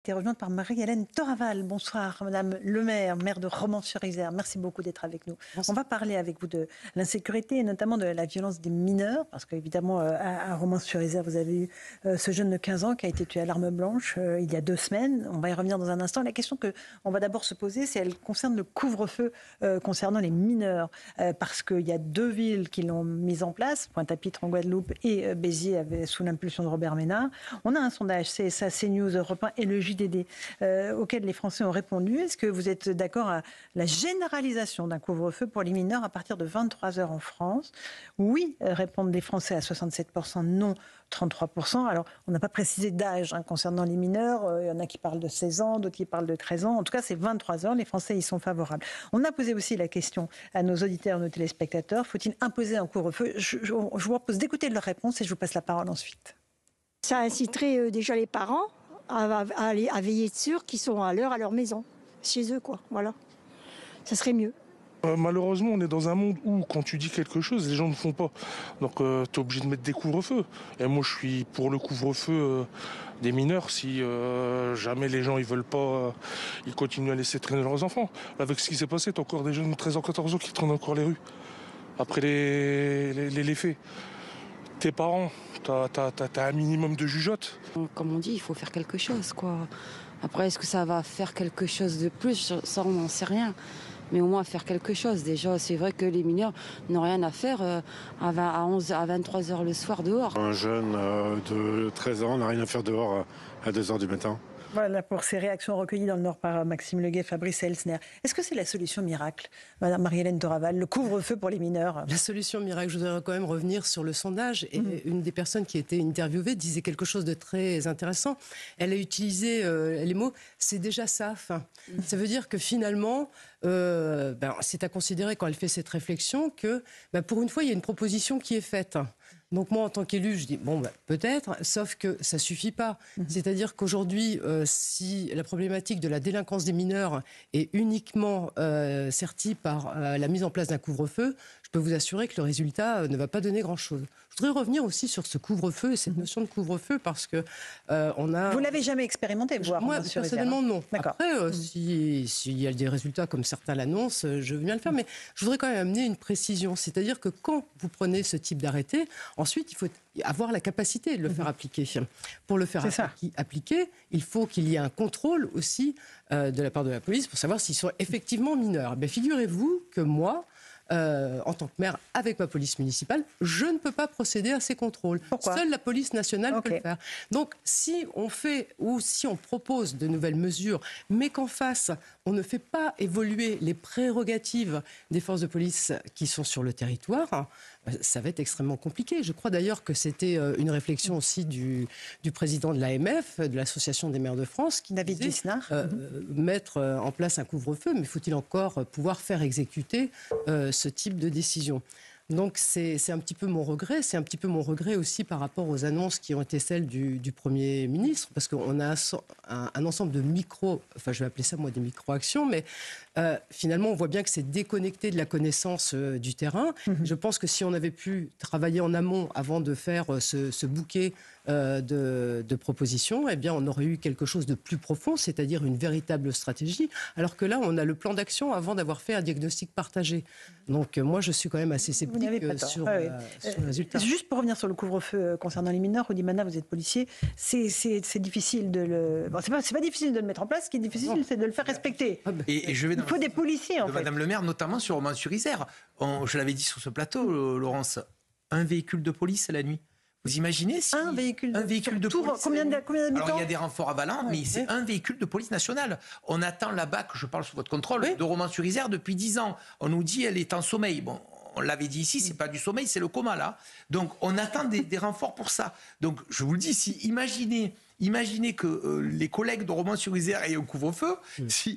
Été rejointe par Marie-Hélène Toraval. Bonsoir, Madame le maire, maire de Romans-sur-Isère. Merci beaucoup d'être avec nous. On va parler avec vous de l'insécurité et notamment de la violence des mineurs, parce qu'évidemment, à Romans-sur-Isère, vous avez eu ce jeune de 15 ans qui a été tué à l'arme blanche il y a 2 semaines. On va y revenir dans un instant. La question qu'on va d'abord se poser, c'est elle concerne le couvre-feu concernant les mineurs, parce qu'il y a 2 villes qui l'ont mise en place, Pointe-à-Pitre en Guadeloupe et Béziers sous l'impulsion de Robert Ménard. On a un sondage CSA, CNews, Europe 1 et le JDD auquel les Français ont répondu. Est-ce que vous êtes d'accord à la généralisation d'un couvre-feu pour les mineurs à partir de 23 heures en France? Oui, répondent les Français à 67%, non 33%. Alors, on n'a pas précisé d'âge concernant les mineurs. Il y en a qui parlent de 16 ans, d'autres qui parlent de 13 ans. En tout cas, c'est 23 heures. Les Français y sont favorables. On a posé aussi la question à nos auditeurs, nos téléspectateurs. Faut-il imposer un couvre-feu? Je vous propose d'écouter leur réponse et je vous passe la parole ensuite. Ça inciterait déjà les parents à veiller sûr qu'ils sont à l'heure à leur maison, chez eux, quoi. Voilà. Ça serait mieux. Malheureusement, on est dans un monde où, quand tu dis quelque chose, les gens ne font pas. Donc, tu es obligé de mettre des couvre-feux. Et moi, je suis pour le couvre-feu des mineurs si jamais les gens ils veulent pas, ils continuent à laisser traîner leurs enfants. Là, avec ce qui s'est passé, tu as encore des jeunes de 13 ans, 14 ans qui traînent encore les rues. Après les faits. Tes parents, t'as un minimum de jugeote. Comme on dit, il faut faire quelque chose, quoi. Après, est-ce que ça va faire quelque chose de plus? Ça, on n'en sait rien. Mais au moins faire quelque chose. Déjà, c'est vrai que les mineurs n'ont rien à faire à 23 heures le soir dehors. Un jeune de 13 ans n'a rien à faire dehors à 2 heures du matin. Voilà pour ces réactions recueillies dans le Nord par Maxime Leguet, Fabrice Elsner. Est-ce que c'est la solution miracle, Madame Marie-Hélène Toraval, le couvre-feu pour les mineurs? La solution miracle, je voudrais quand même revenir sur le sondage. Et une des personnes qui a été interviewée disait quelque chose de très intéressant. Elle a utilisé les mots « c'est déjà ça ». Ça veut dire que finalement, c'est à considérer quand elle fait cette réflexion que pour une fois, il y a une proposition qui est faite. Donc moi, en tant qu'élu, je dis, peut-être, sauf que ça ne suffit pas. C'est-à-dire qu'aujourd'hui, si la problématique de la délinquance des mineurs est uniquement sertie par la mise en place d'un couvre-feu, je peux vous assurer que le résultat ne va pas donner grand-chose. Je voudrais revenir aussi sur ce couvre-feu et cette notion de couvre-feu parce que on a... Vous l'avez jamais expérimenté, vous? Moi, personnellement, non. D'accord. Après, s'il y a des résultats comme certains l'annoncent, je veux bien le faire. Mais je voudrais quand même amener une précision. C'est-à-dire que quand vous prenez ce type d'arrêté, ensuite, il faut avoir la capacité de le faire appliquer. Pour le faire appliquer, il faut qu'il y ait un contrôle aussi de la part de la police pour savoir s'ils sont effectivement mineurs. Figurez-vous que moi, en tant que maire, avec ma police municipale, je ne peux pas procéder à ces contrôles. Pourquoi? Seule la police nationale peut le faire. Donc, si on fait ou si on propose de nouvelles mesures, mais qu'en face, on ne fait pas évoluer les prérogatives des forces de police qui sont sur le territoire, ça va être extrêmement compliqué. Je crois d'ailleurs que c'était une réflexion aussi du président de l'AMF, de l'Association des maires de France, qui David disait Lisnard. mettre en place un couvre-feu, mais faut-il encore pouvoir faire exécuter ce type de décision? Donc c'est un petit peu mon regret. C'est un petit peu mon regret aussi par rapport aux annonces qui ont été celles du Premier ministre, parce qu'on a un ensemble de je vais appeler ça moi des micro-actions, mais finalement on voit bien que c'est déconnecté de la connaissance du terrain. Je pense que si on avait pu travailler en amont avant de faire ce bouquet de propositions, eh bien on aurait eu quelque chose de plus profond, c'est-à-dire une véritable stratégie, alors que là on a le plan d'action avant d'avoir fait un diagnostic partagé. Donc moi je suis quand même assez sceptique sur le résultat. Juste pour revenir sur le couvre-feu concernant les mineurs, Oudimana, vous êtes policier, c'est difficile de le... c'est pas difficile de le mettre en place, ce qui est difficile, c'est de le faire respecter. Et je vais Il faut des policiers, en fait. Madame le maire, notamment sur Romans-sur-Isère. Je l'avais dit sur ce plateau, Laurence, un véhicule de police la nuit. Vous imaginez si un véhicule de police. Combien d'habitants? Alors il y a des renforts à Valence, mais c'est un véhicule de police nationale. On attend la BAC, je parle sous votre contrôle, de Romans-sur-Isère depuis 10 ans. On nous dit elle est en sommeil. Bon, on l'avait dit ici, c'est pas du sommeil, c'est le coma là. Donc on attend des renforts pour ça. Donc je vous le dis, imaginez que les collègues de Romans-sur-Isère aient un couvre-feu. S'ils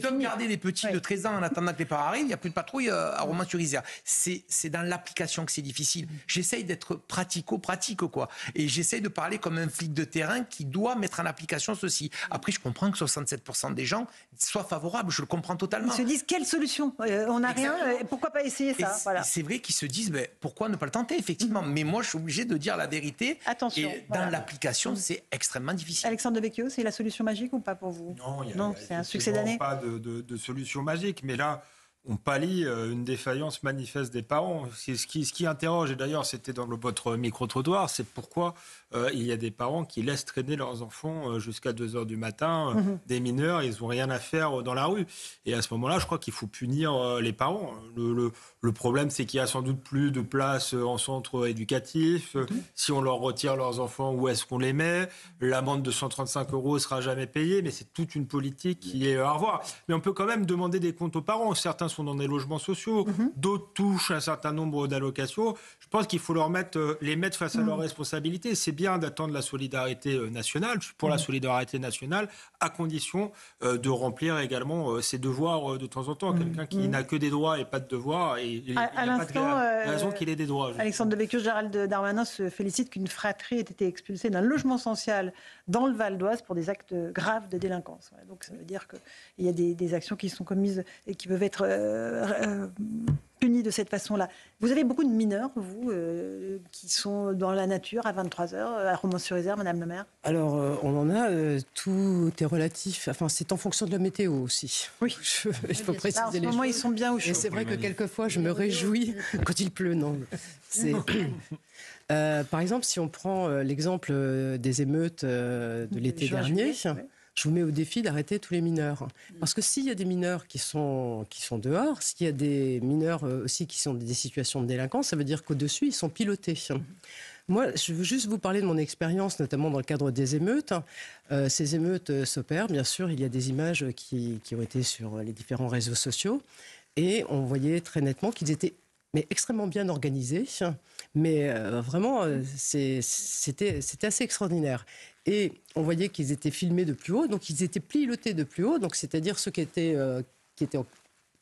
doivent garder les petits de 13 ans en attendant que les parents arrivent, il n'y a plus de patrouille à Romans-sur-Isère. C'est dans l'application que c'est difficile. J'essaye d'être pratico-pratique, quoi. Et j'essaye de parler comme un flic de terrain qui doit mettre en application ceci. Après, je comprends que 67% des gens soient favorables. Je le comprends totalement. Ils se disent, quelle solution? On n'a rien, pourquoi pas essayer ça? Voilà. C'est vrai qu'ils se disent, pourquoi ne pas le tenter, effectivement. Mais moi, je suis obligé de dire la vérité. Attention. Et dans l'application, c'est extrêmement extrêmement difficile. Alexandre Devecchio, c'est la solution magique ou pas pour vous? Non, c'est un succès d'année. Pas de solution magique, mais là, on pallie une défaillance manifeste des parents. Ce qui interroge, et d'ailleurs c'était dans votre micro-trottoir, c'est pourquoi il y a des parents qui laissent traîner leurs enfants jusqu'à 2 heures du matin, des mineurs, ils n'ont rien à faire dans la rue. Et à ce moment-là, je crois qu'il faut punir les parents. Le problème, c'est qu'il y a sans doute plus de place en centre éducatif. Si on leur retire leurs enfants, où est-ce qu'on les met? L'amende de 135 € ne sera jamais payée, mais c'est toute une politique qui est à revoir. Mais on peut quand même demander des comptes aux parents. Certains sont dans des logements sociaux, d'autres touchent un certain nombre d'allocations. Je pense qu'il faut les mettre face à leurs responsabilités. C'est bien d'attendre la solidarité nationale. Je suis pour la solidarité nationale, à condition de remplir également ses devoirs de temps en temps. Quelqu'un qui n'a que des droits et pas de devoirs, il n'y a pas de raison qu'il ait des droits. Alexandre Devecchio, Gérald Darmanin se félicite qu'une fratrie ait été expulsée d'un logement social dans le Val d'Oise pour des actes graves de délinquance. Donc ça veut dire qu'il y a des actions qui sont commises et qui peuvent être punis de cette façon-là. Vous avez beaucoup de mineurs, vous, qui sont dans la nature à 23h, à Romans-sur-Isère, Madame le maire? Alors, on en a, tout est relatif. Enfin, c'est en fonction de la météo aussi. Oui. Il faut préciser là, en ce les moment, choses. ils sont bien au chaud. Et c'est vrai que quelquefois, je me réjouis quand il pleut. Non, par exemple, si on prend l'exemple des émeutes de l'été dernier, je vous mets au défi d'arrêter tous les mineurs. Parce que s'il y a des mineurs qui sont dehors, s'il y a des mineurs aussi qui sont dans des situations de délinquance, ça veut dire qu'au-dessus, ils sont pilotés. Moi, je veux juste vous parler de mon expérience, notamment dans le cadre des émeutes. Ces émeutes s'opèrent, bien sûr, il y a des images qui ont été sur les différents réseaux sociaux. Et on voyait très nettement qu'ils étaient extrêmement bien organisés. Mais vraiment, c'était assez extraordinaire. Et on voyait qu'ils étaient filmés de plus haut, donc ils étaient pilotés de plus haut, donc c'est-à-dire ceux qui étaient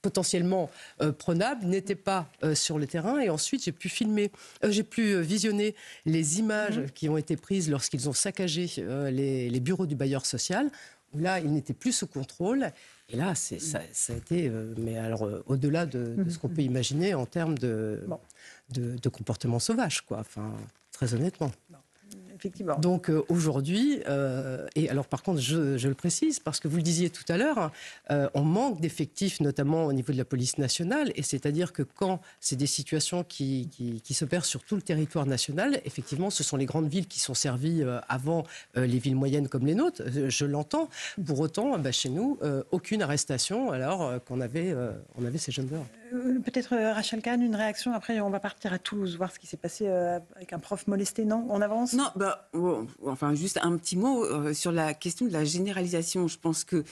potentiellement prenables n'étaient pas sur le terrain. Et ensuite, j'ai pu visionner les images qui ont été prises lorsqu'ils ont saccagé les bureaux du bailleur social, où là, ils n'étaient plus sous contrôle. Et là, ça a été, mais alors au-delà de ce qu'on peut imaginer en termes de comportement sauvage, quoi. Enfin, très honnêtement. Effectivement. Donc aujourd'hui, et alors par contre, je le précise, parce que vous le disiez tout à l'heure, on manque d'effectifs, notamment au niveau de la police nationale, et c'est-à-dire que quand c'est des situations qui s'opèrent sur tout le territoire national, effectivement, ce sont les grandes villes qui sont servies avant les villes moyennes comme les nôtres, je l'entends. Pour autant, chez nous, aucune arrestation alors qu'on avait ces jeunes dehors. Peut-être Rachel Kahn, une réaction. Après, on va partir à Toulouse, voir ce qui s'est passé avec un prof molesté. Non, on avance? Non, enfin, juste un petit mot sur la question de la généralisation. Je pense qu'il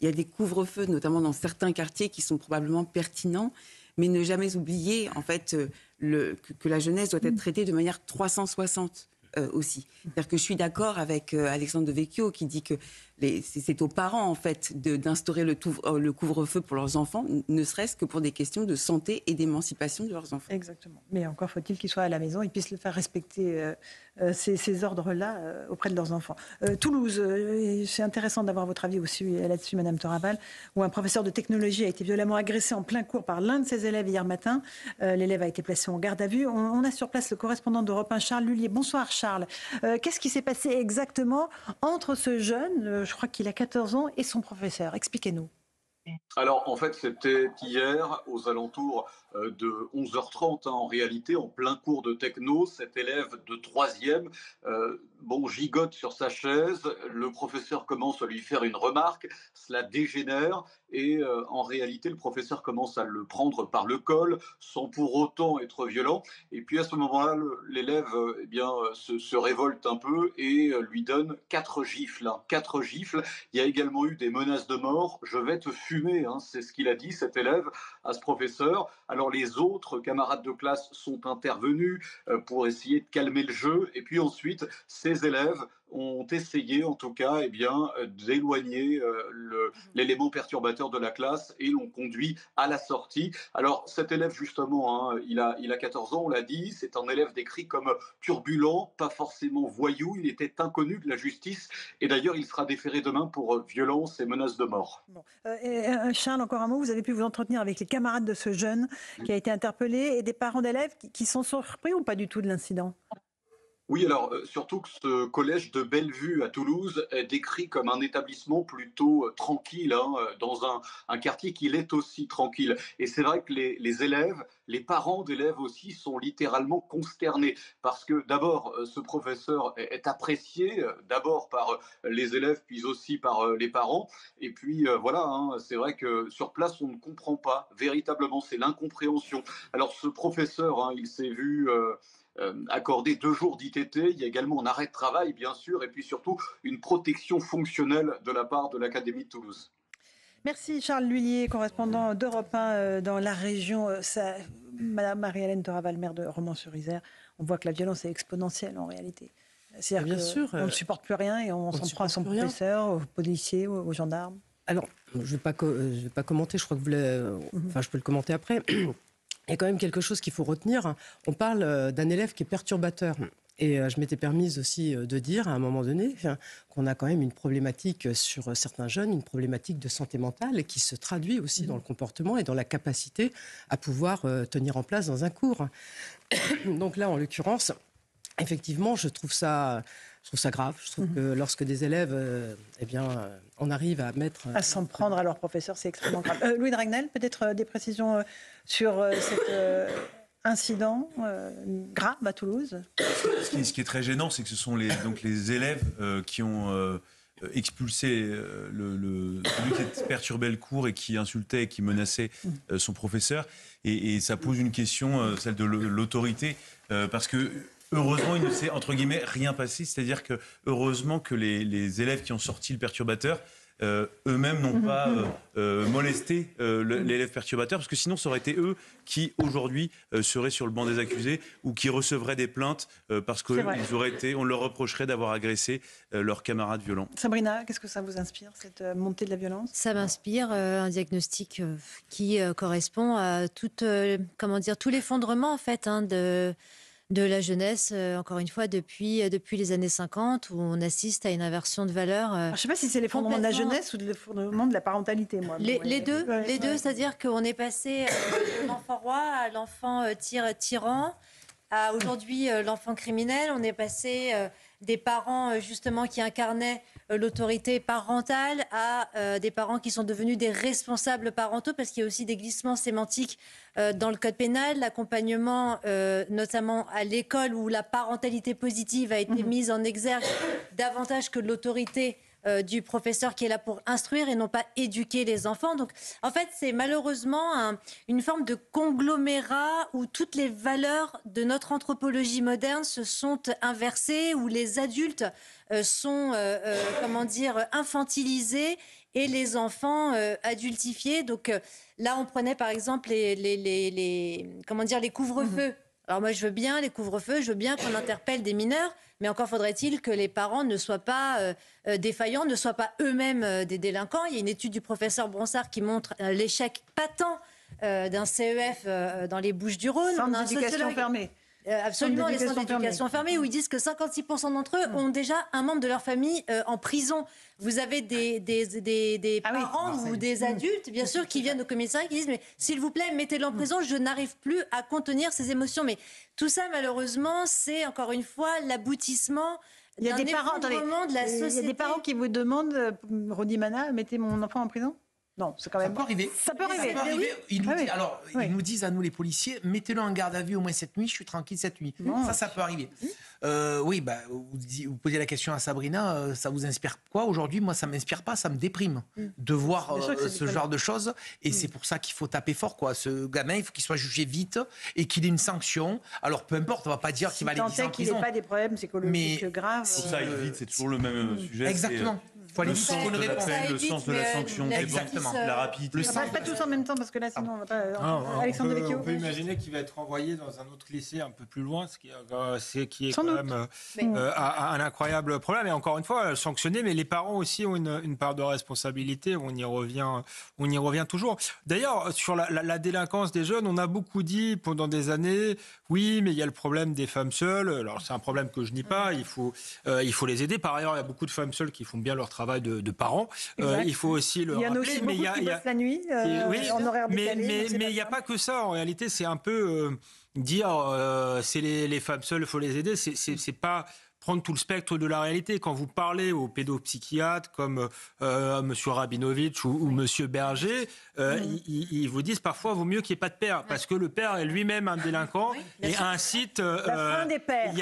y a des couvre-feux, notamment dans certains quartiers, qui sont probablement pertinents, mais ne jamais oublier, en fait, que la jeunesse doit être traitée de manière 360. Aussi. C'est-à-dire que je suis d'accord avec Alexandre Devecchio qui dit que c'est aux parents en fait d'instaurer le couvre-feu pour leurs enfants, ne serait-ce que pour des questions de santé et d'émancipation de leurs enfants. Exactement. Mais encore faut-il qu'ils soient à la maison et puissent le faire respecter ces ordres-là auprès de leurs enfants. Toulouse, c'est intéressant d'avoir votre avis aussi là-dessus, Madame Toraval, où un professeur de technologie a été violemment agressé en plein cours par l'un de ses élèves hier matin. L'élève a été placé en garde à vue. On a sur place le correspondant d'Europe 1, Charles Lullier. Bonsoir Charles. Qu'est-ce qui s'est passé exactement entre ce jeune, je crois qu'il a 14 ans, et son professeur? Expliquez-nous. Alors, en fait, c'était hier, aux alentours de 11h30, en réalité, en plein cours de techno. Cet élève de 3e gigote sur sa chaise. Le professeur commence à lui faire une remarque. Cela dégénère. Et en réalité, le professeur commence à le prendre par le col, sans pour autant être violent. Et puis, à ce moment-là, l'élève se révolte un peu et lui donne 4 gifles. 4 gifles. Il y a également eu des menaces de mort. « Je vais te fumer », c'est ce qu'il a dit, cet élève, à ce professeur. Alors les autres camarades de classe sont intervenus pour essayer de calmer le jeu. Et puis ensuite, ces élèves ont essayé, en tout cas, d'éloigner l'élément perturbateur de la classe et l'ont conduit à la sortie. Alors cet élève, justement, il a 14 ans, on l'a dit, c'est un élève décrit comme turbulent, pas forcément voyou, il était inconnu de la justice et d'ailleurs il sera déféré demain pour violence et menaces de mort. Bon. Charles, encore un mot, vous avez pu vous entretenir avec les camarades de ce jeune qui a été interpellé et des parents d'élèves qui sont surpris ou pas du tout de l'incident? Oui, alors surtout que ce collège de Bellevue à Toulouse est décrit comme un établissement plutôt tranquille, hein, dans un quartier qui l'est aussi tranquille. Et c'est vrai que les élèves, les parents d'élèves aussi sont littéralement consternés parce que d'abord, ce professeur est apprécié, d'abord par les élèves, puis aussi par les parents. Et puis voilà, hein, c'est vrai que sur place, on ne comprend pas véritablement, c'est l'incompréhension. Alors ce professeur, hein, il s'est vu accorder 2 jours d'ITT. Il y a également un arrêt de travail, bien sûr, et puis surtout une protection fonctionnelle de la part de l'Académie de Toulouse. Merci Charles Lhuillier, correspondant d'Europe 1 dans la région. Madame Marie-Hélène Toraval, maire de Romans-sur-Isère, on voit que la violence est exponentielle en réalité. C'est-à-dire qu'on ne supporte plus rien et on s'en prend à son professeur, aux policiers, aux gendarmes. Alors, je ne vais pas commenter, je crois que je peux le commenter après. Il y a quand même quelque chose qu'il faut retenir. On parle d'un élève qui est perturbateur. Et je m'étais permise aussi de dire à un moment donné qu'on a quand même une problématique sur certains jeunes, une problématique de santé mentale qui se traduit aussi dans le comportement et dans la capacité à pouvoir tenir en place dans un cours. Donc là, en l'occurrence, effectivement, je trouve ça grave. Je trouve que lorsque des élèves, on arrive à mettre... À s'en prendre à leur professeur, c'est extrêmement grave. Louis Dragnel, peut-être des précisions sur cet incident grave à Toulouse. Ce qui est très gênant, c'est que ce sont les élèves qui ont expulsé celui qui perturbait le cours et qui insultait et qui menaçait son professeur. Et ça pose une question, celle de l'autorité, parce que heureusement, il ne s'est, entre guillemets, rien passé. C'est-à-dire que, heureusement que les élèves qui ont sorti le perturbateur, eux-mêmes n'ont pas molesté l'élève perturbateur, parce que sinon, ça aurait été eux qui, aujourd'hui, seraient sur le banc des accusés ou qui recevraient des plaintes parce qu'on leur reprocherait d'avoir agressé leurs camarades violents. Sabrina, qu'est-ce que ça vous inspire, cette montée de la violence ? Ça m'inspire un diagnostic qui correspond à tous l'effondrement, en fait, de la jeunesse, encore une fois, depuis les années 50, où on assiste à une inversion de valeurs. Je ne sais pas si c'est l'effondrement de la jeunesse ou l'effondrement de la parentalité, moi. Les deux, c'est-à-dire qu'on est passé de l'enfant roi à l'enfant tyran, à aujourd'hui l'enfant criminel. On est passé des parents, justement, qui incarnaient l'autorité parentale à des parents qui sont devenus des responsables parentaux, parce qu'il y a aussi des glissements sémantiques dans le code pénal, l'accompagnement notamment à l'école où la parentalité positive a été mise en exergue davantage que l'autorité du professeur qui est là pour instruire et non pas éduquer les enfants. Donc en fait c'est malheureusement une forme de conglomérat où toutes les valeurs de notre anthropologie moderne se sont inversées, où les adultes sont infantilisés et les enfants adultifiés. Donc là, on prenait par exemple les couvre-feux. Alors moi, je veux bien les couvre-feux, je veux bien qu'on interpelle des mineurs, mais encore faudrait-il que les parents ne soient pas défaillants, ne soient pas eux-mêmes des délinquants. Il y a une étude du professeur Bronsard qui montre l'échec patent d'un CEF dans les Bouches-du-Rhône. Centre d'éducation fermée. Absolument, les centres d'éducation fermés, où ils disent que 56% d'entre eux ont déjà un membre de leur famille en prison. Vous avez des parents ou des adultes, bien sûr, qui viennent au commissariat et qui disent « mais s'il vous plaît, mettez-le en prison, je n'arrive plus à contenir ces émotions ». Mais tout ça, malheureusement, c'est encore une fois l'aboutissement d'un effondrement de la société. Il y a des parents qui vous demandent, Rodi Mana, mettez mon enfant en prison ? Non, c'est quand même... Ça peut arriver. Ça peut arriver. Ils nous disent à nous, les policiers, mettez-le en garde à vue au moins cette nuit, je suis tranquille cette nuit. Ça peut arriver. Vous posiez la question à Sabrina, ça vous inspire quoi aujourd'hui ? Moi, ça ne m'inspire pas, ça me déprime de voir ce genre de choses. Et c'est pour ça qu'il faut taper fort, quoi. Ce gamin, il faut qu'il soit jugé vite et qu'il ait une sanction. Alors, peu importe, on ne va pas dire qu'il va aller 10 ans en prison. Qu'il n'ait pas des problèmes psychologiques graves. Pour ça, vite, c'est toujours le même sujet. Exactement. Le sens de l'appel, le sens de la sanction, exactement. La rapidité. On ne passe pas tous en même temps parce que là, sinon, on va pas. Alexandre Devecchio. On peut imaginer qu'il va être renvoyé dans un autre lycée un peu plus loin, ce qui est quand même un incroyable problème. Et encore une fois, sanctionné, mais les parents aussi ont une part de responsabilité. On y revient toujours. D'ailleurs, sur la délinquance des jeunes, on a beaucoup dit pendant des années, oui, mais il y a le problème des femmes seules. Alors, c'est un problème que je nie pas. Il faut les aider. Par ailleurs, il y a beaucoup de femmes seules qui font bien leur travail travail de parents. Il faut aussi le rappeler. Il y en a aussi beaucoup qui bossent la nuit, en horaire décalé. Mais il n'y a pas que ça. En réalité, c'est un peu dire c'est les femmes seules, il faut les aider. C'est pas prendre tout le spectre de la réalité. Quand vous parlez aux pédopsychiatres comme M. Rabinovitch ou M. Berger, ils vous disent parfois vaut mieux qu'il n'y ait pas de père, parce que le père est lui-même un délinquant et incite... la fin des pères.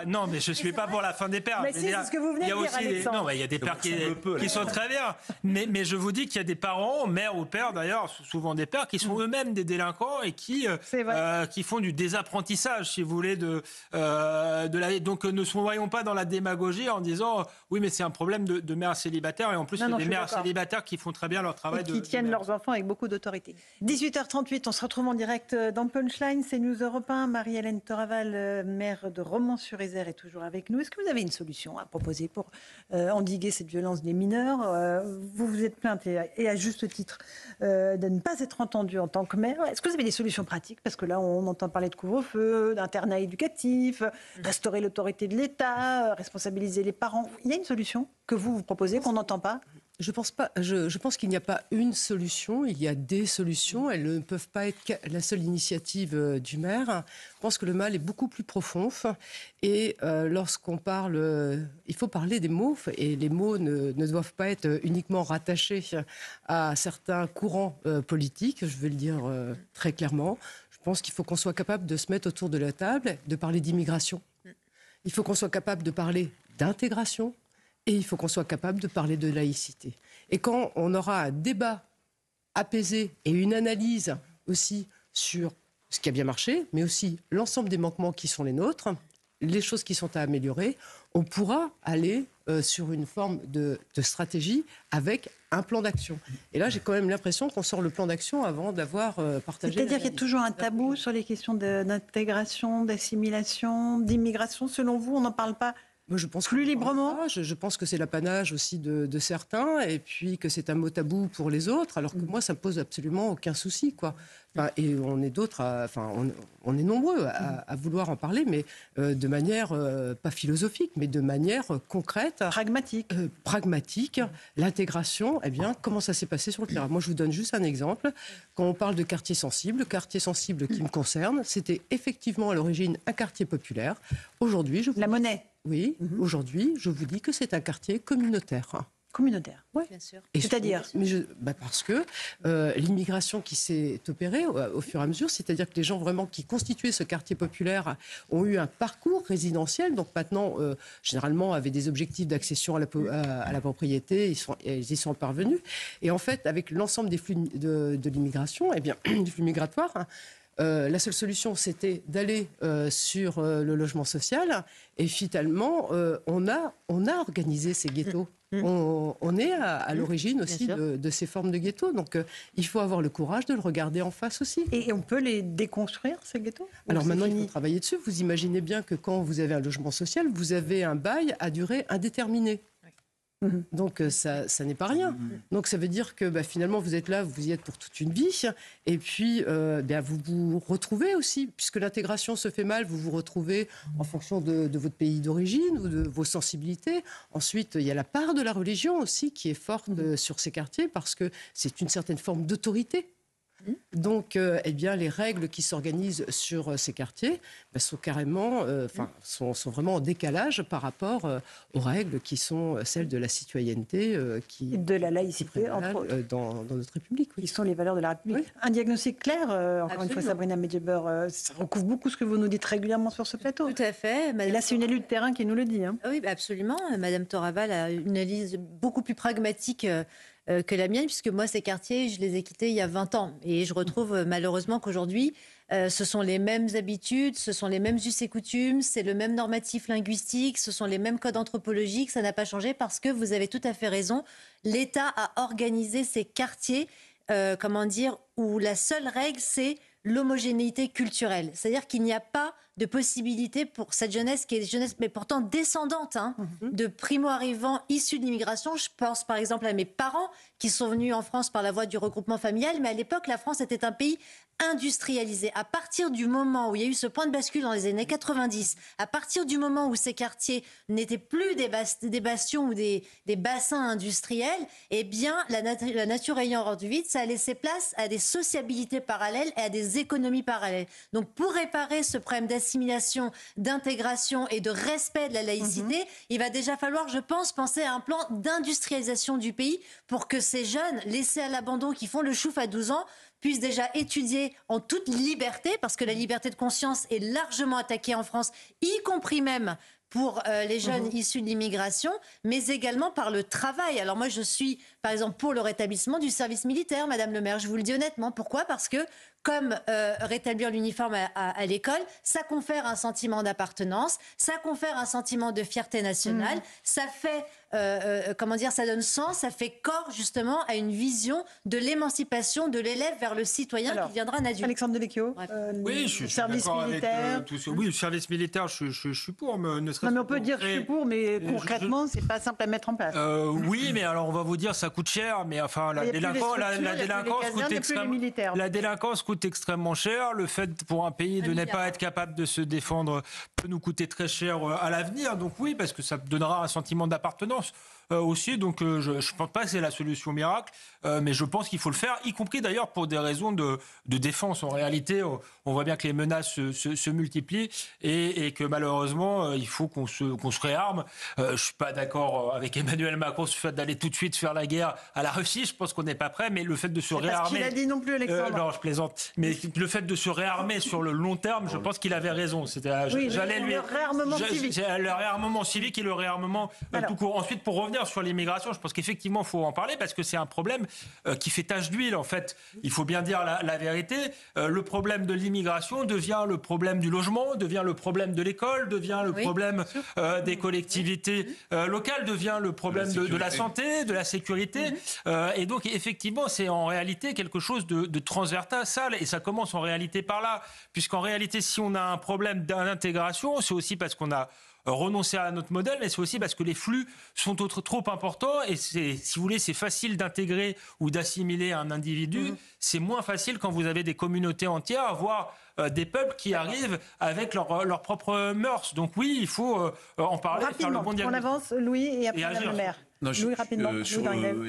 Non, mais je ne suis pas pour la fin des pères. Mais c'est ce que vous venez de dire, Alexandre. Non, il y a des pères qui sont très bien. Mais je vous dis qu'il y a des parents, mères ou pères d'ailleurs, souvent des pères, qui sont eux-mêmes des délinquants et qui font du désapprentissage, si vous voulez, de la... Donc ne soyons pas dans la démagogie en disant oui, mais c'est un problème de mères célibataires, et en plus il y a des mères célibataires qui font très bien leur travail. Et qui tiennent leurs enfants avec beaucoup d'autorité. 18h38, on se retrouve en direct dans Punchline, c'est News Europe 1. Marie-Hélène Toraval, maire de Romans-sur-Isère, est toujours avec nous. Est-ce que vous avez une solution à proposer pour endiguer cette violence des mineurs? Vous vous êtes plainte, et à juste titre, de ne pas être entendue en tant que maire. Est-ce que vous avez des solutions pratiques? Parce que là, on entend parler de couvre-feu, d'internat éducatif, d'instaurer l'autorité de l'État, responsabiliser les parents. Il y a une solution que vous proposez, qu'on n'entend pas? Je pense qu'il n'y a pas une solution, il y a des solutions. Elles ne peuvent pas être la seule initiative du maire. Je pense que le mal est beaucoup plus profond. Et lorsqu'on parle, il faut parler des mots. Et les mots ne doivent pas être uniquement rattachés à certains courants politiques, je veux le dire très clairement. Je pense qu'il faut qu'on soit capable de se mettre autour de la table, de parler d'immigration. Il faut qu'on soit capable de parler d'intégration. Et il faut qu'on soit capable de parler de laïcité. Et quand on aura un débat apaisé et une analyse aussi sur ce qui a bien marché, mais aussi l'ensemble des manquements qui sont les nôtres, les choses qui sont à améliorer, on pourra aller sur une forme de stratégie avec un plan d'action. Et là, j'ai quand même l'impression qu'on sort le plan d'action avant d'avoir partagé... C'est-à-dire qu'il y a toujours un tabou sur les questions d'intégration, d'assimilation, d'immigration. Selon vous, on n'en parle pas je pense plus librement? Je pense que c'est l'apanage aussi de certains, et puis que c'est un mot tabou pour les autres, alors que moi, ça ne me pose absolument aucun souci, quoi. Et on est d'autres, on est nombreux à vouloir en parler, mais de manière pas philosophique, mais de manière concrète. Pragmatique. L'intégration, eh bien, comment ça s'est passé sur le terrain? Moi, je vous donne juste un exemple. Quand on parle de quartier sensible, le quartier sensible qui me concerne, c'était effectivement à l'origine un quartier populaire. Aujourd'hui, La Monnaie. Oui, aujourd'hui, je vous dis que c'est un quartier communautaire. Communautaire, oui, bien sûr. C'est-à-dire parce que l'immigration qui s'est opérée au fur et à mesure, c'est-à-dire que les gens vraiment qui constituaient ce quartier populaire ont eu un parcours résidentiel, donc maintenant, généralement, avaient des objectifs d'accession à la propriété, ils y sont parvenus. Et en fait, avec l'ensemble des flux de l'immigration, eh bien, du flux migratoire, la seule solution, c'était d'aller sur le logement social. Et finalement, on a organisé ces ghettos. On est à l'origine aussi de ces formes de ghettos. Donc, il faut avoir le courage de le regarder en face aussi. Et on peut les déconstruire, ces ghettos? Alors maintenant, il faut travailler dessus. Vous imaginez bien que quand vous avez un logement social, vous avez un bail à durée indéterminée. Donc ça n'est pas rien. Donc ça veut dire que finalement vous êtes là, vous y êtes pour toute une vie, et puis vous vous retrouvez aussi, puisque l'intégration se fait mal, vous vous retrouvez en fonction de votre pays d'origine ou de vos sensibilités. Ensuite, il y a la part de la religion aussi qui est forte sur ces quartiers, parce que c'est une certaine forme d'autorité. Donc, les règles qui s'organisent sur ces quartiers sont carrément, sont vraiment en décalage par rapport aux règles qui sont celles de la citoyenneté, et de la laïcité dans notre République. Qui sont les valeurs de la République. Oui. Un diagnostic clair, encore une fois, Sabrina Medjeber, ça recouvre beaucoup ce que vous nous dites régulièrement sur ce plateau. Tout à fait. Et là, c'est une élue de terrain qui nous le dit. Hein. Oui, absolument. Madame Toraval a une analyse beaucoup plus pragmatique que la mienne, puisque moi, ces quartiers, je les ai quittés il y a 20 ans. Et je retrouve malheureusement qu'aujourd'hui, ce sont les mêmes habitudes, ce sont les mêmes us et coutumes, c'est le même normatif linguistique, ce sont les mêmes codes anthropologiques, ça n'a pas changé parce que vous avez tout à fait raison. L'État a organisé ces quartiers, où la seule règle, c'est l'homogénéité culturelle. C'est-à-dire qu'il n'y a pas de possibilités pour cette jeunesse qui est une jeunesse, mais pourtant descendante, de primo-arrivants issus de l'immigration. Je pense par exemple à mes parents qui sont venus en France par la voie du regroupement familial, mais à l'époque, la France était un pays industrialisé. À partir du moment où il y a eu ce point de bascule dans les années 90, à partir du moment où ces quartiers n'étaient plus des bastions ou des bassins industriels, eh bien, la nature ayant rendu vide, ça a laissé place à des sociabilités parallèles et à des économies parallèles. Donc, pour réparer ce problème d'assimilation, d'intégration et de respect de la laïcité, il va déjà falloir, je pense, penser à un plan d'industrialisation du pays pour que ces jeunes laissés à l'abandon qui font le chouf à 12 ans puissent déjà étudier en toute liberté, parce que la liberté de conscience est largement attaquée en France, y compris même pour les jeunes issus de l'immigration, mais également par le travail. Alors moi, je suis, par exemple, pour le rétablissement du service militaire, Madame le maire, je vous le dis honnêtement. Pourquoi ? Parce que, comme rétablir l'uniforme à l'école, ça confère un sentiment d'appartenance, ça confère un sentiment de fierté nationale, ça fait, ça donne sens, ça fait corps justement à une vision de l'émancipation de l'élève vers le citoyen qui deviendra un adulte. Alexandre Devecchio, oui, je suis service d'accord militaire. avec tout ce... Oui, le service militaire, je suis pour. Ne serait-ce Non, mais on que peut dire créer- je suis pour, mais concrètement, c'est pas simple à mettre en place. Oui, mais alors on va vous dire ça coûte cher, mais enfin la Il y a plus les délinquance, structures, il y a plus les délinquance casernes, coûte il y a plus les militaires. la délinquance coûte extrêmement cher. Le fait pour un pays de ne pas être capable de se défendre peut nous coûter très cher à l'avenir. Donc oui, parce que ça donnera un sentiment d'appartenance. Aussi, donc je ne pense pas que c'est la solution miracle, mais je pense qu'il faut le faire, y compris d'ailleurs pour des raisons de défense. En réalité, on voit bien que les menaces se multiplient et que malheureusement, il faut qu'on se réarme. Je ne suis pas d'accord avec Emmanuel Macron sur le fait d'aller tout de suite faire la guerre à la Russie. Je pense qu'on n'est pas prêt, mais le fait de se réarmer... Parce qu'il a dit non plus, Alexandre. non, je plaisante. Mais le fait de se réarmer sur le long terme, je pense qu'il avait raison. Le réarmement civique. Le réarmement civique et le réarmement tout court. Ensuite, pour revenir sur l'immigration, je pense qu'effectivement, il faut en parler parce que c'est un problème qui fait tache d'huile, en fait. Il faut bien dire la vérité. Le problème de l'immigration devient le problème du logement, devient le problème de l'école, devient le problème des collectivités locales, devient le problème de la santé, de la sécurité. Et donc, effectivement, c'est en réalité quelque chose de transversal et ça commence en réalité par là. Puisqu'en réalité, si on a un problème d'intégration, c'est aussi parce qu'on a renoncer à notre modèle, mais c'est aussi parce que les flux sont trop importants et si vous voulez, c'est facile d'intégrer ou d'assimiler un individu. C'est moins facile quand vous avez des communautés entières, voire des peuples qui arrivent avec leurs propres mœurs. Donc oui, il faut en parler, faire le bon diagnostic. On avance, Louis, et après Madame le maire. Non, Louis, rapidement.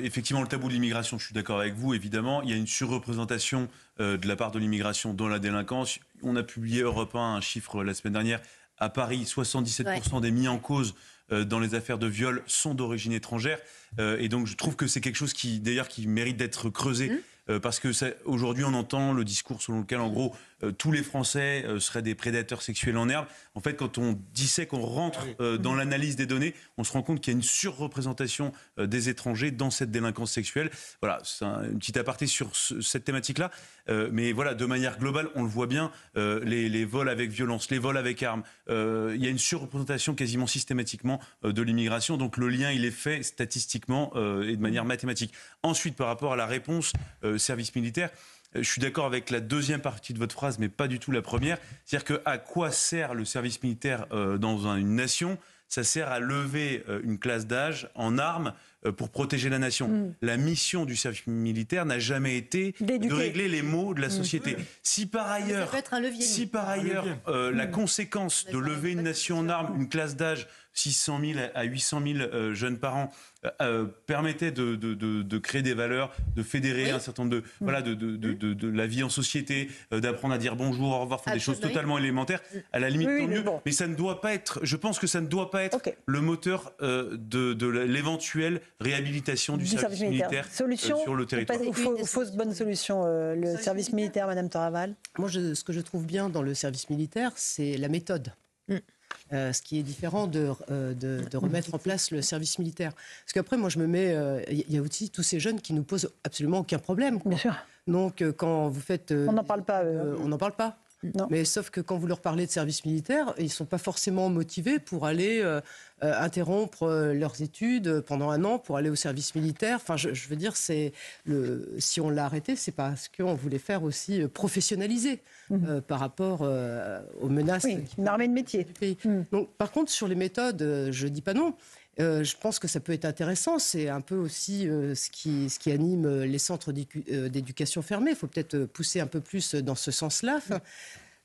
Effectivement, le tabou de l'immigration, je suis d'accord avec vous, évidemment. Il y a une surreprésentation de la part de l'immigration dans la délinquance. On a publié Europe 1 un chiffre la semaine dernière. À Paris, 77% des mis en cause dans les affaires de viol sont d'origine étrangère. Et donc, je trouve que c'est quelque chose qui mérite d'être creusé. Parce que aujourd'hui, on entend le discours selon lequel, en gros, tous les Français seraient des prédateurs sexuels en herbe. En fait, quand on dissèque, qu'on rentre dans l'analyse des données, on se rend compte qu'il y a une surreprésentation des étrangers dans cette délinquance sexuelle. Voilà, c'est une petite aparté sur cette thématique-là. Mais voilà, de manière globale, on le voit bien, les vols avec violence, les vols avec armes, il y a une surreprésentation quasiment systématiquement de l'immigration. Donc le lien, il est fait statistiquement et de manière mathématique. Ensuite, par rapport à la réponse service militaire, je suis d'accord avec la deuxième partie de votre phrase, mais pas du tout la première. C'est-à-dire qu'à quoi sert le service militaire dans une nation ? Ça sert à lever une classe d'âge en armes pour protéger la nation. La mission du service militaire n'a jamais été de régler les maux de la société. Si par ailleurs, la conséquence de lever une nation en armes, une classe d'âge 600 000 à 800 000 jeunes par an, permettait de créer des valeurs, de fédérer un certain nombre de la vie en société, d'apprendre à dire bonjour, au revoir, des choses totalement élémentaires. À la limite, tant mieux. Mais ça ne doit pas être. Je pense que ça ne doit pas être le moteur de l'éventuelle réhabilitation du service militaire sur le territoire. Fausse bonne solution, le service militaire, Madame Toraval. Moi, ce que je trouve bien dans le service militaire, c'est la méthode. Ce qui est différent de remettre en place le service militaire. Parce qu'après, moi, je me mets... Il y a aussi tous ces jeunes qui nous posent absolument aucun problème. Bien sûr. Donc, quand vous faites... on n'en parle pas. On n'en parle pas. Non. Mais sauf que quand vous leur parlez de service militaire, ils ne sont pas forcément motivés pour aller interrompre leurs études pendant un an pour aller au service militaire. Enfin, je veux dire, si on l'a arrêté, c'est parce qu'on voulait faire aussi professionnaliser par rapport aux menaces. Oui, une armée de métier. Du pays. Donc, par contre, sur les méthodes, je ne dis pas non. Je pense que ça peut être intéressant. C'est un peu aussi ce qui anime les centres d'éducation fermés. Il faut peut-être pousser un peu plus dans ce sens-là.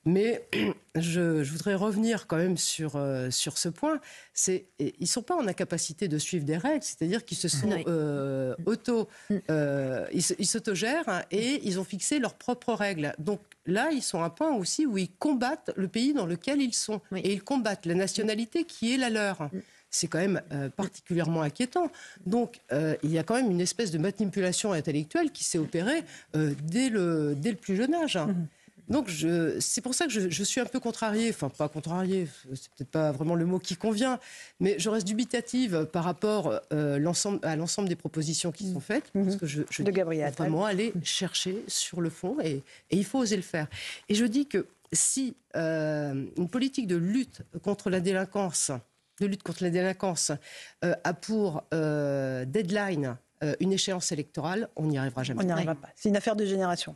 Mais je voudrais revenir quand même sur ce point. Ils ne sont pas en incapacité de suivre des règles, c'est-à-dire qu'ils se sont ils s'autogèrent et ils ont fixé leurs propres règles. Donc là, ils sont à un point aussi où ils combattent le pays dans lequel ils sont. Et ils combattent la nationalité qui est la leur. C'est quand même particulièrement inquiétant. Donc, il y a quand même une espèce de manipulation intellectuelle qui s'est opérée dès le plus jeune âge. Donc, c'est pour ça que je suis un peu contrariée. Enfin, pas contrariée, c'est peut-être pas vraiment le mot qui convient, mais je reste dubitative par rapport à l'ensemble des propositions qui sont faites. Parce que je dis Gabriel faut vraiment aller chercher sur le fond et il faut oser le faire. Et je dis que si une politique de lutte contre la délinquance a pour deadline une échéance électorale, on n'y arrivera jamais. On n'y arrivera pas. C'est une affaire de génération.